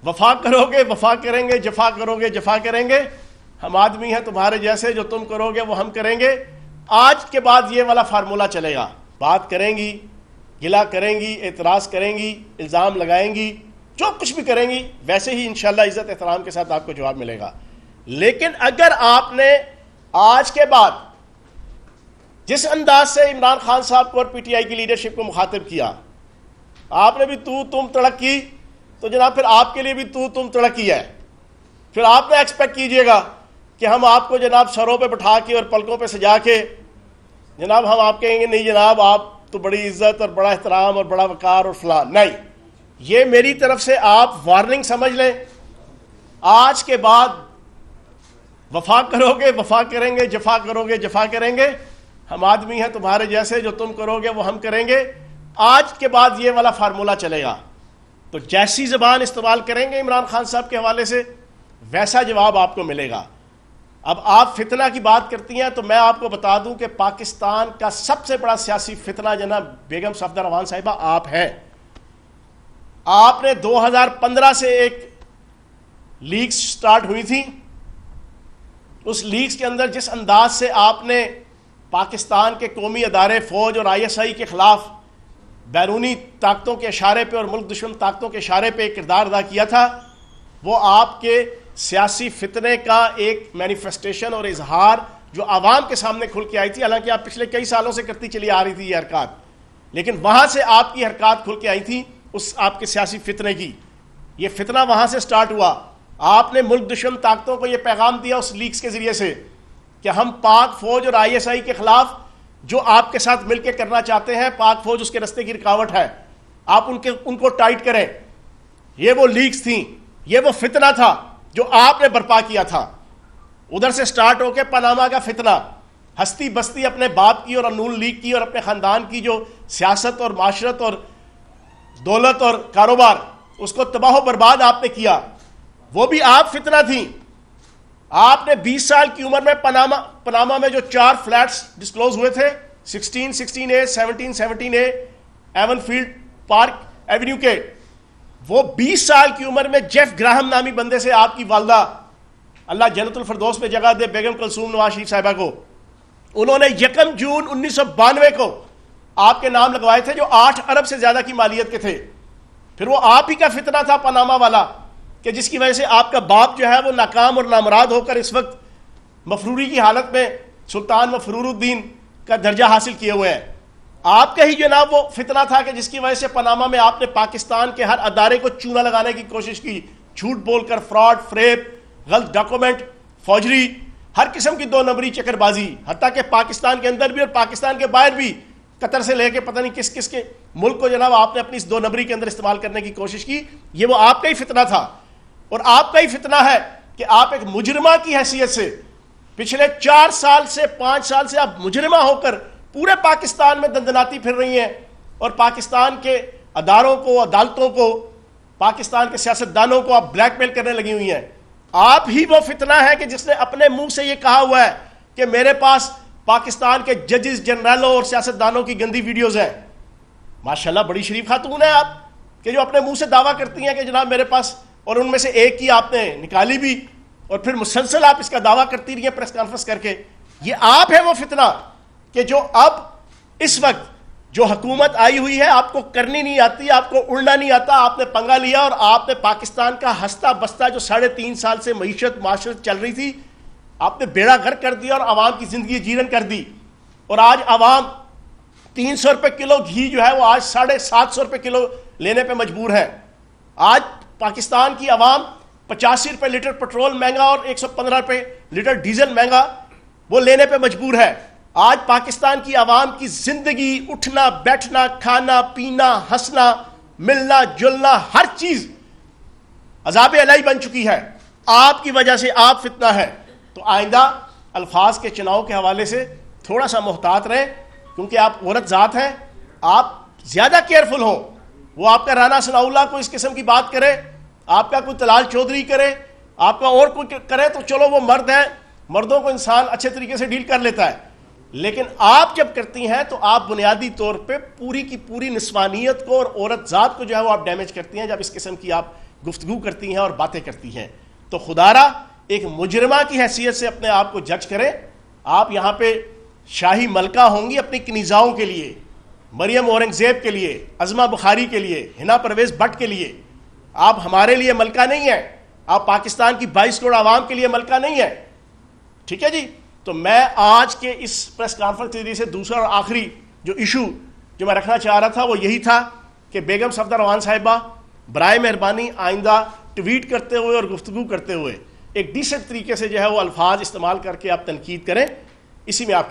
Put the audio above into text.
وفا کرو گے وفا کریں گے، جفا کرو گے جفا کریں گے، ہم آدمی ہیں تمہارے جیسے، جو تم کرو گے وہ ہم کریں گے۔ آج کے بعد یہ والا فارمولہ چلے گا، بات کریں گی، گلہ کریں گی، اعتراض کریں گی، الزام لگائیں گی، جو کچھ بھی کریں گی ویسے ہی انشاءاللہ عزت احترام کے ساتھ آپ کو جواب ملے گا۔ لیکن اگر آپ نے آج کے بعد جس انداز سے عمران خان صاحب کو اور پی ٹی آئی کی لیڈرشپ کو مخاطب کیا، آپ نے بھی تو تم تڑک کی، تو جناب پھر آپ کے لیے بھی تو تم تڑک کی ہے۔ پھر آپ نے ایکسپیکٹ کیجئے گا کہ ہم آپ کو جناب سروں پہ بٹھا کے اور پلکوں پہ سجا کے جناب ہم آپ کہیں گے نہیں جناب آپ تو بڑی عزت اور بڑا احترام اور بڑا وقار اور فلاں، نہیں۔ یہ میری طرف سے آپ وارننگ سمجھ لیں، آج کے بعد وفا کرو گے وفا کریں گے، جفا کرو گے جفا کریں گے، ہم آدمی ہیں تمہارے جیسے، جو تم کرو گے وہ ہم کریں گے۔ آج کے بعد یہ والا فارمولہ چلے گا، تو جیسی زبان استعمال کریں گے عمران خان صاحب کے حوالے سے ویسا جواب آپ کو ملے گا۔ اب آپ فتنہ کی بات کرتی ہیں تو میں آپ کو بتا دوں کہ پاکستان کا سب سے بڑا سیاسی فتنہ جناب بیگم صفدر روان صاحبہ آپ ہیں۔ آپ نے 2015 سے ایک لیگز سٹارٹ ہوئی تھی، اس لیگز کے اندر جس انداز سے آپ نے پاکستان کے قومی ادارے فوج اور آئی ایس آئی کے خلاف بیرونی طاقتوں کے اشارے پہ اور ملک دشمن طاقتوں کے اشارے پہ ایک کردار ادا کیا تھا، وہ آپ کے سیاسی فتنے کا ایک مینیفیسٹیشن اور اظہار جو عوام کے سامنے کھل کے آئی تھی۔ حالانکہ آپ پچھلے کئی سالوں سے کرتی چلی آ رہی تھی یہ حرکات، لیکن وہاں سے آپ کی حرکات کھل کے آئی تھی اس آپ کے سیاسی فتنے کی۔ یہ فتنہ وہاں سے سٹارٹ ہوا، آپ نے ملک دشمن طاقتوں کو یہ پیغام دیا اس لیگز کے ذریعے سے کہ ہم پاک فوج اور آئی ایس آئی کے خلاف جو آپ کے ساتھ مل کے کرنا چاہتے ہیں، پاک فوج اس کے رستے کی رکاوٹ ہے، آپ ان کو ٹائٹ کریں۔ یہ وہ لیگز تھیں، یہ وہ فتنہ تھا جو آپ نے برپا کیا تھا۔ ادھر سے سٹارٹ ہو کے پاناما کا فتنہ، ہستی بستی اپنے باپ کی اور نون لیگ کی اور اپنے خاندان کی جو سیاست اور معاشرت اور دولت اور کاروبار، اس کو تباہ و برباد آپ نے کیا، وہ بھی آپ فتنہ تھیں۔ آپ نے 20 سال کی عمر میں پاناما میں جو 4 فلیٹس ڈسکلوز ہوئے تھے، 16A 17A even field park avenue کے، وہ 20 سال کی عمر میں جیف گراہم نامی بندے سے آپ کی والدہ، اللہ جنت الفردوس میں جگہ دے، بیگم کلثوم نواز شریف صاحبہ کو، انہوں نے 1 جون 1992 کو آپ کے نام لگوائے تھے جو 8 ارب سے زیادہ کی مالیت کے تھے۔ پھر وہ آپ ہی کا فتنہ تھا پاناما والا کہ جس کی وجہ سے آپ کا باپ جو ہے وہ ناکام اور نامراد ہو کر اس وقت مفروری کی حالت میں سلطان مفرور الدین کا درجہ حاصل کیے ہوئے ہیں۔ آپ کا ہی جناب وہ فتنہ تھا کہ جس کی وجہ سے پاناما میں آپ نے پاکستان کے ہر ادارے کو چونا لگانے کی کوشش کی، جھوٹ بول کر، فراڈ، فریب، غلط ڈاکومنٹ، فوجری، ہر قسم کی 2 نمبری چکر بازی، حتیٰ کہ پاکستان کے اندر بھی اور پاکستان کے باہر بھی، قطر سے لے کے پتہ نہیں کس کس کے ملک کو جناب آپ نے اپنی اس 2 نمبری کے اندر استعمال کرنے کی کوشش کی۔ یہ وہ آپ کا ہی فتنہ تھا، اور آپ کا ہی فتنہ ہے کہ آپ ایک مجرمہ کی حیثیت سے پچھلے 4 سال سے 5 سال سے آپ مجرمہ ہو کر پورے پاکستان میں دندناتی پھر رہی ہیں اور پاکستان کے اداروں کو، عدالتوں کو، پاکستان کے سیاستدانوں کو آپ بلیک میل کرنے لگی ہوئی ہیں۔ آپ ہی وہ فتنہ ہے کہ جس نے اپنے منہ سے یہ کہا ہوا ہے کہ میرے پاس پاکستان کے ججز، جنرلوں اور سیاستدانوں کی گندی ویڈیوز ہیں۔ ماشاءاللہ بڑی شریف خاتون ہیں آپ کہ جو اپنے منہ سے دعویٰ کرتی ہیں کہ جناب میرے پاس، اور ان میں سے ایک کی آپ نے نکالی بھی اور پھر مسلسل آپ اس کا دعویٰ کرتی رہی ہیں پریس کانفرنس کر کے۔ یہ آپ ہے وہ فتنہ کہ جو اب اس وقت جو حکومت آئی ہوئی ہے آپ کو کرنی نہیں آتی، آپ کو اڑنا نہیں آتا، آپ نے پنگا لیا اور آپ نے پاکستان کا ہستہ بستہ جو 3.5 سال سے معیشت معاشرت چل رہی تھی، آپ نے بیڑا غرق کر دیا اور عوام کی زندگی جیرن کر دی۔ اور آج عوام 300 روپے کلو گھی جو ہے وہ آج 750 روپے کلو لینے پہ مجبور ہے۔ آج پاکستان کی عوام 85 روپے لیٹر پٹرول مہنگا اور 115 روپے لیٹر ڈیزل مہنگا وہ لینے پہ مجبور ہے۔ آج پاکستان کی عوام کی زندگی، اٹھنا بیٹھنا، کھانا پینا، ہنسنا ملنا جلنا، ہر چیز عذاب الہی بن چکی ہے۔ آپ کی وجہ سے آپ فتنہ ہے۔ تو آئندہ الفاظ کے چناؤ کے حوالے سے تھوڑا سا محتاط رہیں، کیونکہ آپ عورت ذات ہیں، آپ زیادہ کیئرفل ہوں۔ وہ آپ کا رانا ثناء اللہ کو اس قسم کی بات کرے، آپ کا کوئی طلال چودھری کرے، آپ کا اور کوئی کرے تو چلو وہ مرد ہیں، مردوں کو انسان اچھے طریقے سے ڈیل کر لیتا ہے، لیکن آپ جب کرتی ہیں تو آپ بنیادی طور پہ پوری کی پوری نسوانیت کو اور عورت ذات کو جو ہے وہ آپ ڈیمیج کرتی ہیں جب اس قسم کی آپ گفتگو کرتی ہیں اور باتیں کرتی ہیں. تو خدارا ایک مجرمہ کی حیثیت سے اپنے آپ کو جج کریں. آپ یہاں پہ شاہی ملکہ ہوں گی اپنی کنیزاؤں کے لیے, مریم اورنگزیب کے لیے, عظمہ بخاری کے لیے, ہنا پرویز بٹ کے لیے. آپ ہمارے لیے ملکہ نہیں ہیں, آپ پاکستان کی 22 کروڑ عوام کے لیے ملکہ نہیں ہیں. ٹھیک ہے جی. تو میں آج کے اس پریس کانفرنس کے ذریعے سے دوسرا اور آخری جو ایشو جو میں رکھنا چاہ رہا تھا وہ یہی تھا کہ بیگم صفدر روان صاحبہ برائے مہربانی آئندہ ٹویٹ کرتے ہوئے اور گفتگو کرتے ہوئے ایک ڈیسنٹ طریقے سے جو ہے وہ الفاظ استعمال کر کے آپ تنقید کریں. اسی میں آپ کی